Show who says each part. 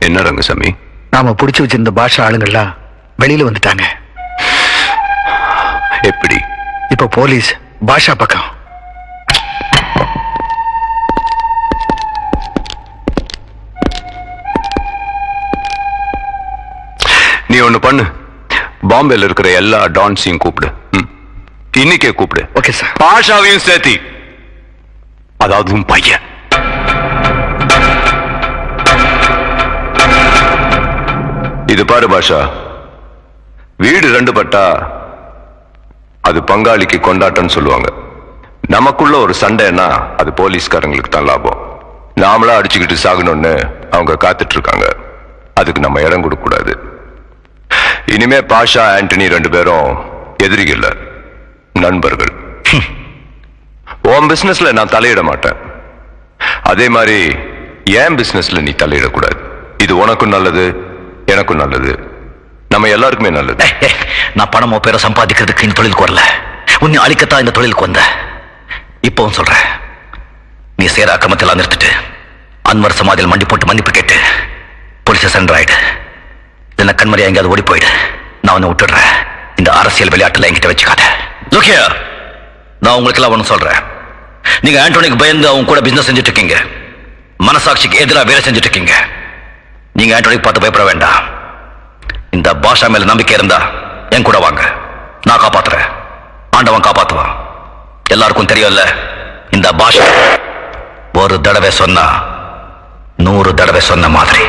Speaker 1: என்ன ரங்கசாமி?
Speaker 2: நாம புடிச்சு வச்சிருந்த பாஷா ஆளுங்கள்லாம் வெளியில வந்துட்டாங்க.
Speaker 1: எப்படி?
Speaker 2: இப்ப போலீஸ் பாஷா பக்கம்.
Speaker 1: நீ ஒண்ணு பண்ணு, பாம்பேல இருக்கிற எல்லா டான்ஸையும் கூப்பிடு. இன்னைக்கே கூப்பிடு.
Speaker 2: Okay sir.
Speaker 1: பாஷாவையும் சேர்த்தி, அதாவது உன் பையன். இது பாரு பாஷா, வீடு ரெண்டு பட்டா அது பங்காளிக்கு கொண்டாட்டம்னு சொல்லுவாங்க. நமக்குள்ள ஒரு சண்டைன்னா அது போலீஸ்காரங்களுக்கு தான் லாபம். நாமளா அடிச்சுக்கிட்டு சாகணும்னு அவங்க காத்துட்டு இருக்காங்க. அதுக்கு நம்ம இடம் கொடுக்க கூடாது. இனிமே பாஷா ஆண்டனி ரெண்டு பேரும் எதிரிகள் இல்ல, நண்பர்கள். உன் பிசினஸ்ல நான் தலையிட மாட்டேன், அதே மாதிரி என் பிசினஸ்ல நீ தலையிடக்கூடாது. இது உனக்கும் நல்லது, எனக்கும் நல்லது, நம்ம எல்லாருக்குமே நல்லது.
Speaker 3: நான் பணமோ பேரை சம்பாதிக்கிறதுக்கு இந்த தொழிலுக்கு வரல, உன்னை அழிக்கத்தான் இந்த தொழிலுக்கு வந்த. இப்பவும் சொல்றேன், நீ சேர அக்கிரமத்தில் நிறுத்திட்டு அன்வர் சமாதியில் மண்டி போட்டு மன்னிப்பு கேட்டு போலீஸ் சென்டர் ஆயிடு. இல்ல கண்மறியா எங்கேயாவது ஓடி போயிடு. நான் உன்னை விட்டுடுறேன். இந்த அரசியல் விளையாட்டுல என்கிட்ட வச்சுக்காத. Look here, நான் உங்களுக்கு எல்லாம் ஒண்ணு சொல்றேன். நீங்க ஆண்டோனிக்கு பயந்து அவங்க கூட பிசினஸ் செஞ்சுட்டு இருக்கீங்க, மனசாட்சிக்கு எதிராக வேலை செஞ்சுட்டு இருக்கீங்க. நீங்க ஆண்டோனிக்கு பார்த்து பயப்பட வேண்டாம். இந்த பாஷா மேல நம்பிக்கை இருந்தா என் கூட வாங்க, நான் காப்பாத்துறேன், ஆண்டவன் காப்பாத்துவான். எல்லாருக்கும் தெரியும்ல, இந்த பாஷா ஒரு தடவை சொன்னா 100 தடவை சொன்ன மாதிரி.